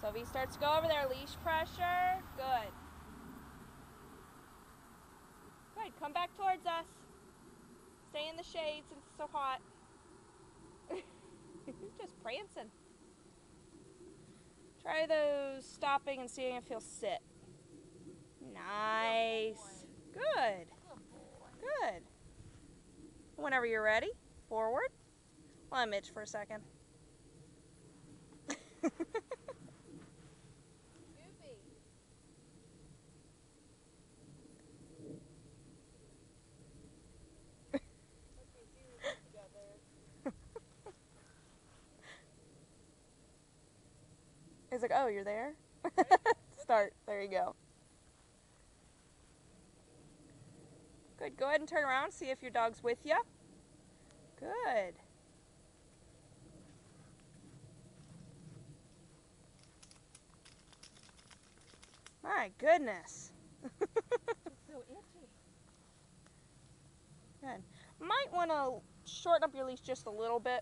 So if he starts to go over there, leash pressure. Good. Good. Come back towards us. Stay in the shade since it's so hot. Just prancing. Try those stopping and seeing if he'll sit. Nice. Good. Good. Whenever you're ready, forward. Let him itch for a second. He's like, oh, you're there? Start. There you go. Good. Go ahead and turn around. See if your dog's with you. Good. My goodness. It's so itchy. Good. Might want to shorten up your leash just a little bit.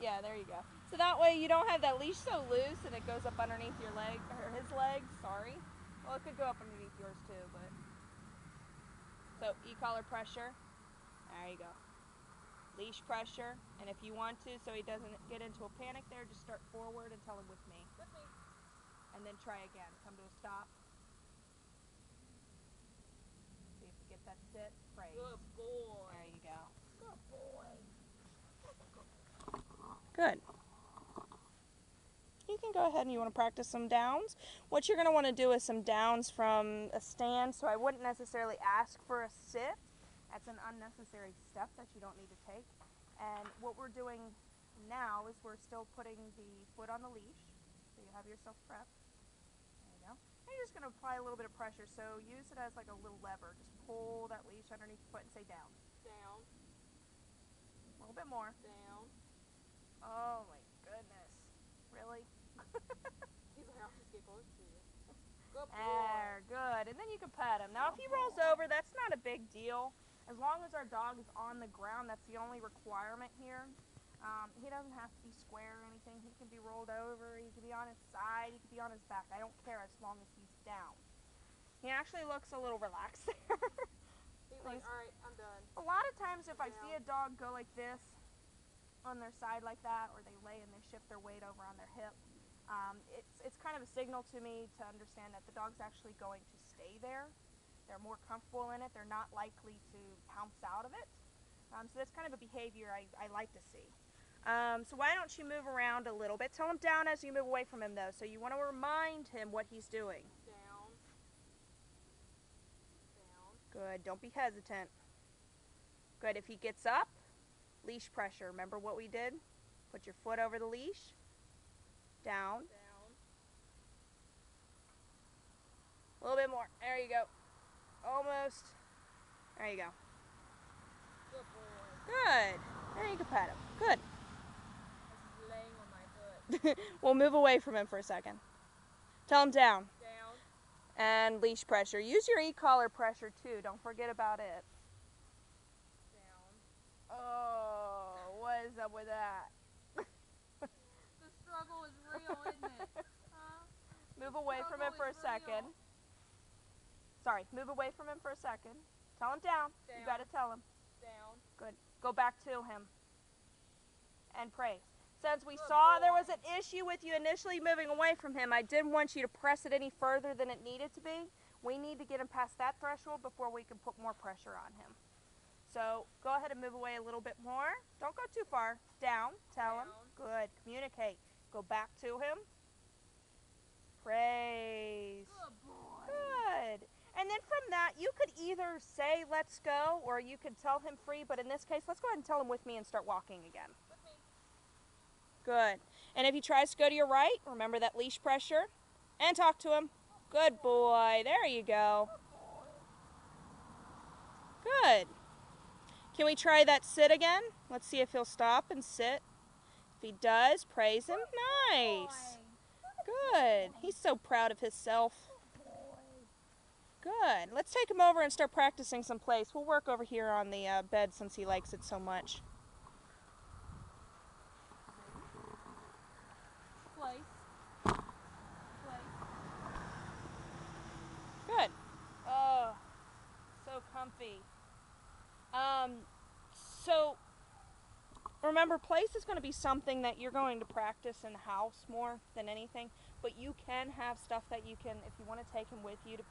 Yeah, there you go. So that way you don't have that leash so loose and it goes up underneath your leg, or his legs, sorry. Well, it could go up underneath yours too, but. So e-collar pressure. There you go. Leash pressure, and if you want to, so he doesn't get into a panic there, just start forward and tell him with me. With me. And then try again. Come to a stop. See if you get that sit. Praise. Good boy. There you go. Good boy. Good. You can go ahead and you want to practice some downs. What you're going to want to do is some downs from a stand, so I wouldn't necessarily ask for a sit. That's an unnecessary step that you don't need to take. And what we're doing now is we're still putting the foot on the leash, so you have yourself prepped. There you go. And you're just going to apply a little bit of pressure, so use it as like a little lever. Just pull that leash underneath the foot and say down. Down. A little bit more. Down. Oh my goodness. Really? He's like, I'll just get close to you. Good boy. There, good. And then you can pet him. Now if he rolls over, that's not a big deal. As long as our dog is on the ground, that's the only requirement here. He doesn't have to be square or anything. He can be rolled over, he can be on his side, he can be on his back. I don't care as long as he's down. He actually looks a little relaxed there. He's like, alright, I'm done. A lot of times if I see a dog go like this, on their side like that, or they lay and they shift their weight over on their hip, it's kind of a signal to me to understand that the dog's actually going to stay there. They're more comfortable in it. They're not likely to pounce out of it. So that's kind of a behavior I like to see. So why don't you move around a little bit? Tell him down as you move away from him though. So you want to remind him what he's doing. Down. Down. Good. Don't be hesitant. Good. If he gets up, leash pressure. Remember what we did? Put your foot over the leash. Down. Down. A little bit more. There you go. Almost. There you go. Good boy. Good. There you can pat him. Good. He's laying on my foot. We'll move away from him for a second. Tell him down. Down. And leash pressure. Use your e-collar pressure too. Don't forget about it. Down. Oh, what is up with that? The struggle is real, isn't it? Huh? Move away from him for a second. Sorry, move away from him for a second. Tell him down. You gotta tell him. Down. Good. Go back to him. And praise. Since we saw there was an issue with you initially moving away from him, I didn't want you to press it any further than it needed to be. We need to get him past that threshold before we can put more pressure on him. So go ahead and move away a little bit more. Don't go too far. Down. Tell him. Good. Communicate. Go back to him. Praise. Good boy. Good. And then from that, you could either say, let's go, or you could tell him free. But in this case, let's go ahead and tell him with me and start walking again. With me. Good. And if he tries to go to your right, remember that leash pressure. And talk to him. Good boy. There you go. Good. Can we try that sit again? Let's see if he'll stop and sit. If he does, praise him. Nice. Good. He's so proud of himself. Good. Let's take him over and start practicing some place. We'll work over here on the bed since he likes it so much. fee. So remember, place is going to be something that you're going to practice in the house more than anything, but you can have stuff that you can, if you want to take him with you to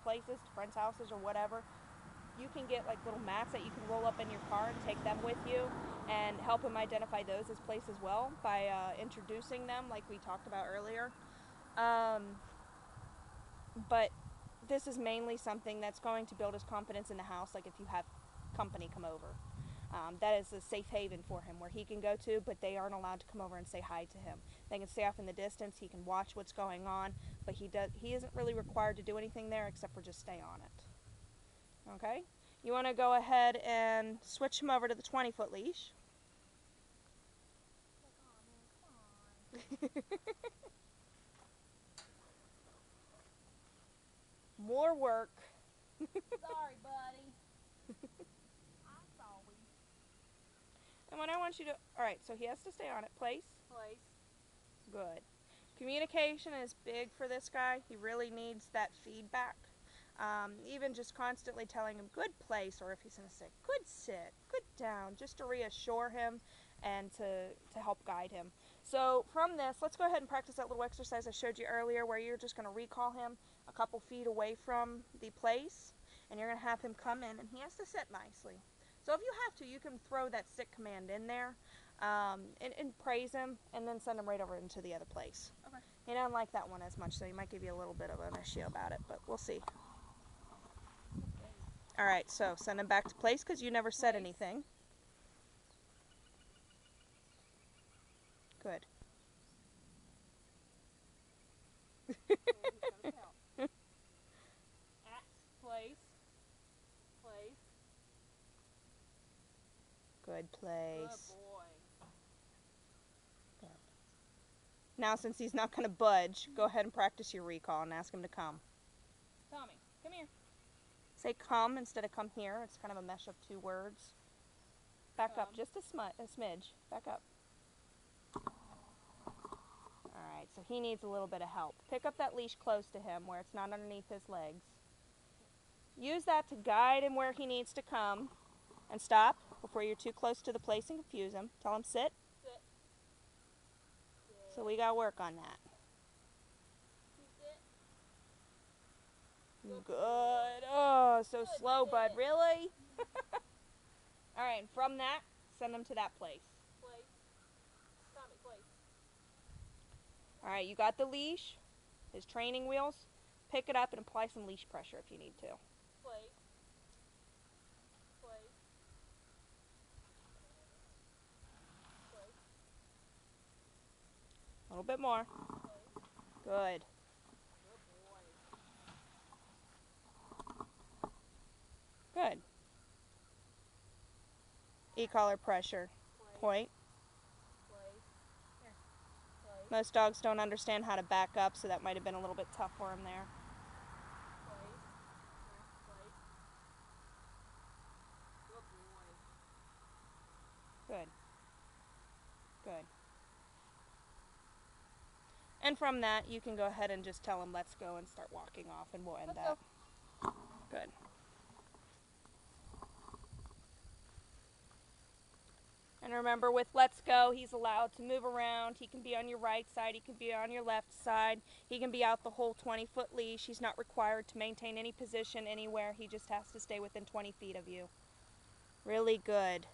places, to friends' houses or whatever, you can get like little mats that you can roll up in your car and take them with you and help him identify those as place as well by introducing them like we talked about earlier. But this is mainly something that's going to build his confidence in the house, like if you have company come over. That is a safe haven for him where he can go to, but they aren't allowed to come over and say hi to him. They can stay off in the distance. He can watch what's going on, but he isn't really required to do anything there except for just stay on it. Okay? You want to go ahead and switch him over to the 20-foot leash. Come on. More work. Sorry, buddy. I'm sorry. And what I want you to... Alright, so he has to stay on it. Place. Good. Communication is big for this guy. He really needs that feedback. Even just constantly telling him good place, or if he's going to say good sit, good down, just to reassure him and to help guide him. So from this, let's go ahead and practice that little exercise I showed you earlier where you're just going to recall him a couple feet away from the place, and you're going to have him come in, and he has to sit nicely. So if you have to, you can throw that sit command in there and praise him, and then send him right over into the other place. Okay. He doesn't like that one as much, so he might give you a little bit of an issue about it, but we'll see. Alright, so send him back to place because you never said anything. Good. At place. Good place. Good boy. Now, since he's not going to budge, go ahead and practice your recall and ask him to come. Tommy, come here. Say come instead of come here. It's kind of a mesh of two words. Back up just a smidge. Back up. Alright, so he needs a little bit of help. Pick up that leash close to him where it's not underneath his legs. Use that to guide him where he needs to come. And stop before you're too close to the place and confuse him. Tell him sit. Sit. So we got to work on that. Sit. Good. Oh, so Good slow, sit. bud. Really? Alright, and from that, send him to that place. Tommy, place. Alright, you got the leash, his training wheels. Pick it up and apply some leash pressure if you need to. Place. A little bit more. Good. Good boy. Good. E-collar pressure. Point. Most dogs don't understand how to back up, so that might have been a little bit tough for him there. Good. Good. And from that, you can go ahead and just tell him, let's go, and start walking off, and we'll end that. Good. And remember, with let's go, he's allowed to move around. He can be on your right side. He can be on your left side. He can be out the whole 20-foot leash. He's not required to maintain any position anywhere. He just has to stay within 20 feet of you. Really good.